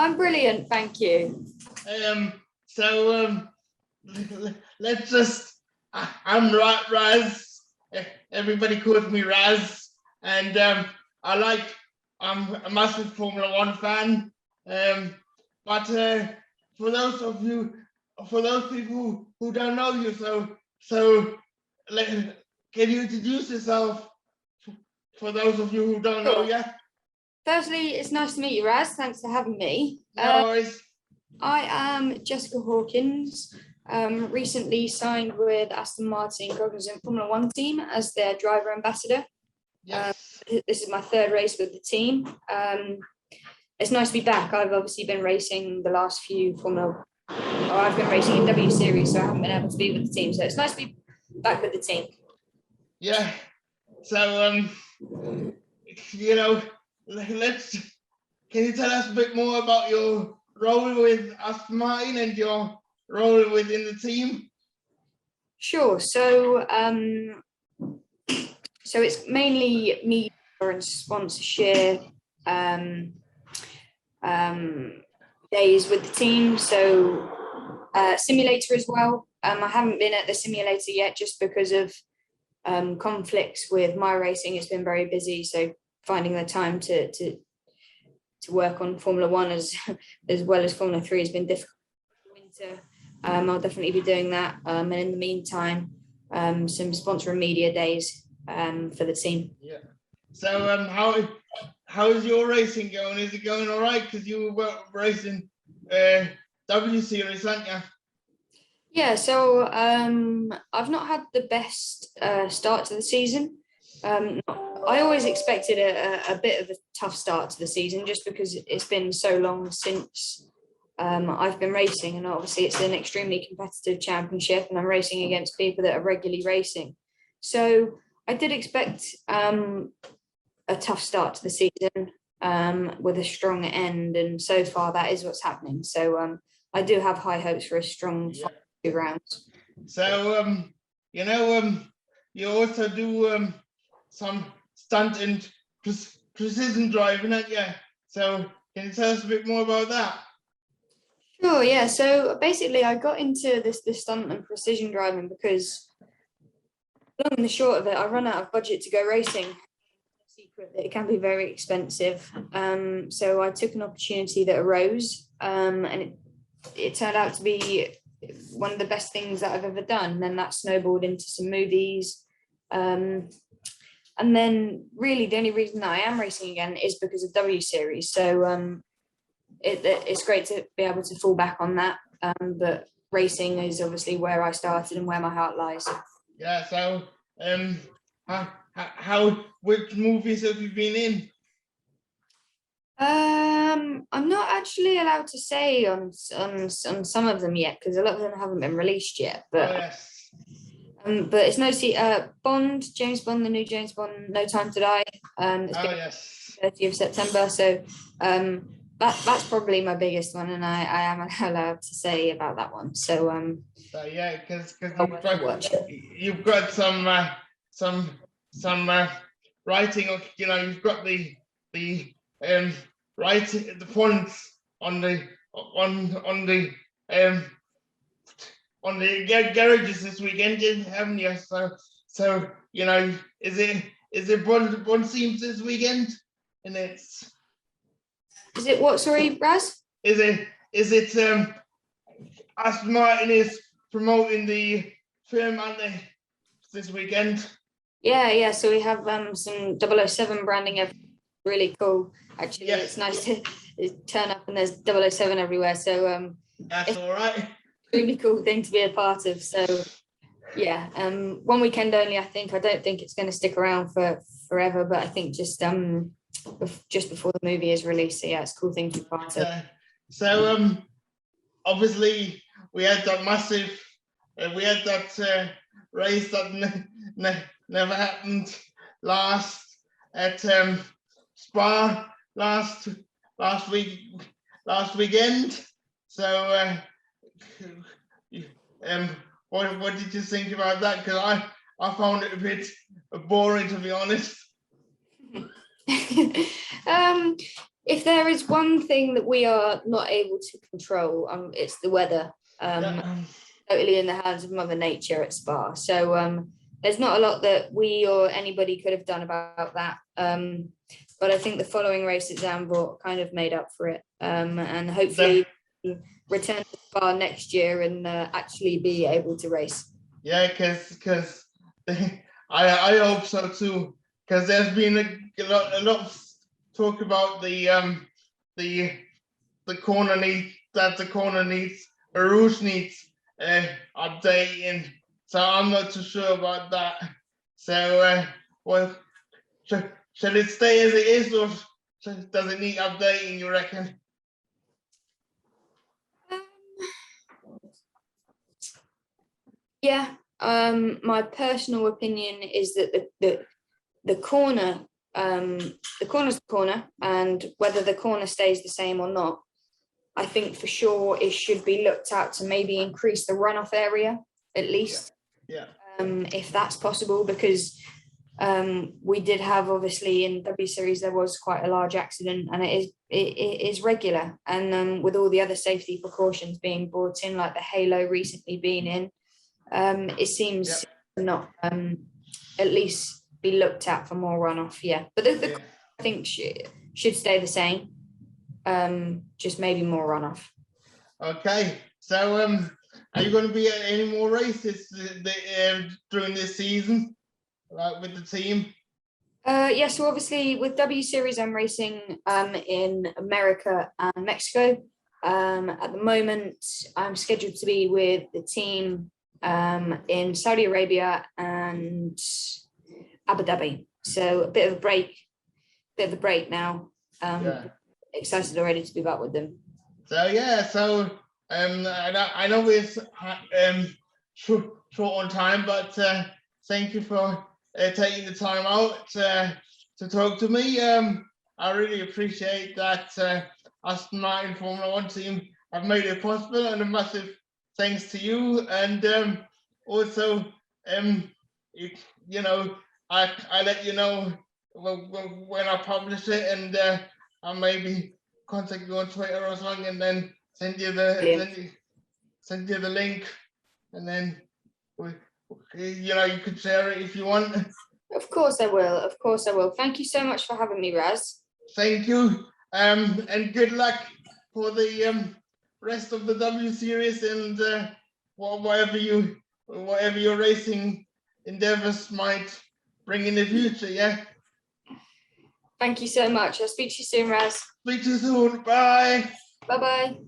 I'm brilliant, thank you. So let's just. I'm Raz. Everybody calls me Raz, and I'm a massive Formula One fan. But for those people who don't know you, can you introduce yourself for those of you who don't know yet? Firstly, it's nice to meet you, Raz. Thanks for having me. No worries. I am Jessica Hawkins. Recently signed with Aston Martin Cognizant Formula One team as their driver ambassador. Yes. This is my third race with the team. It's nice to be back. I've obviously been racing the last few I've been racing in W Series, so I haven't been able to be with the team. So it's nice to be back with the team. Yeah. So can you tell us a bit more about your role with Aston Martin and your role within the team? Sure. So it's mainly media and sponsorship days with the team. So simulator as well. I haven't been at the simulator yet just because of conflicts with my racing. It's been very busy, so finding the time to work on Formula One as well as Formula 3 has been difficult. Winter, I'll definitely be doing that, and in the meantime some sponsor and media days for the team. Yeah. So how is your racing going? Is it going all right? Because you were racing W Series, aren't you? Yeah, so I've not had the best start to the season. I always expected a bit of a tough start to the season just because it's been so long since I've been racing, and obviously it's an extremely competitive championship and I'm racing against people that are regularly racing. So I did expect a tough start to the season with a strong end, and so far that is what's happening. So I do have high hopes for a strong 2 rounds. So you also do some stunt and precision driving, aren't you? So can you tell us a bit more about that? Sure, yeah. So basically I got into this stunt and precision driving because long and the short of it, I run out of budget to go racing. Secret that it can be very expensive. So I took an opportunity that arose, and it turned out to be one of the best things that I've ever done. And then that snowballed into some movies. And then really the only reason that I am racing again is because of W Series. So it's great to be able to fall back on that. But racing is obviously where I started and where my heart lies. Yeah, so which movies have you been in? I'm not actually allowed to say on some of them yet because a lot of them haven't been released yet. But yes. But it's no James Bond, the new James Bond, No Time to Die. It's been yes. 30th of September. So that's probably my biggest one, and I am allowed to say about that one. So yeah, because you've got some writing. You've got the writing, the fonts on the garages this weekend, haven't you? So is it Bond seams this weekend? And is it what? Sorry, Raz? Is it Aston Martin is promoting the film, aren't they, this weekend? Yeah. So we have some 007 branding. Really cool. Actually, yes. It's nice to turn up and there's 007 everywhere. So that's all right. Really cool thing to be a part of. So yeah, one weekend only. I don't think it's going to stick around for forever, but I think just before the movie is released. So yeah, it's a cool thing to be part of. So obviously we had that massive race that never happened at Spa last weekend. So what did you think about that? Because I found it a bit boring, to be honest. If there is one thing that we are not able to control, it's the weather. Totally in the hands of Mother Nature at Spa. So there's not a lot that we or anybody could have done about that. But I think the following race at Zandvoort kind of made up for it. And hopefully return to Spa next year and actually be able to race. Yeah, because I hope so too. Because there's been a lot of talk about the corner needs a route needs updating. So I'm not too sure about that. So well, shall it stay as it is, or does it need updating, you reckon? Yeah. My personal opinion is that the corner's the corner, and whether the corner stays the same or not, I think for sure it should be looked at to maybe increase the runoff area at least. Yeah. If that's possible, because we did have, obviously, in W Series there was quite a large accident, and it is regular, and with all the other safety precautions being brought in, like the halo recently being in, it seems not at least be looked at for more runoff. Yeah, but I think should stay the same. Just maybe more runoff. Okay, so are you going to be at any more races during this season, like with the team? Yeah, so obviously with W Series I'm racing in America and Mexico. At the moment I'm scheduled to be with the team in Saudi Arabia and Abu Dhabi. So a bit of a break now. Excited already to be back with them. So yeah, so I know we're short on time, but thank you for taking the time out to talk to me. I really appreciate that. Aston Martin Formula One team have made it possible, and a massive thanks to you. And also, I let you know when I publish it, and I'll maybe contact you on Twitter or something, and then send you the link, and then you can share it if you want. Of course I will. Thank you so much for having me, Raz. Thank you, and good luck for the rest of the W Series, and whatever your racing endeavors might bring in the future. Yeah. Thank you so much. I'll speak to you soon, Raz. Speak to you soon. Bye. Bye-bye.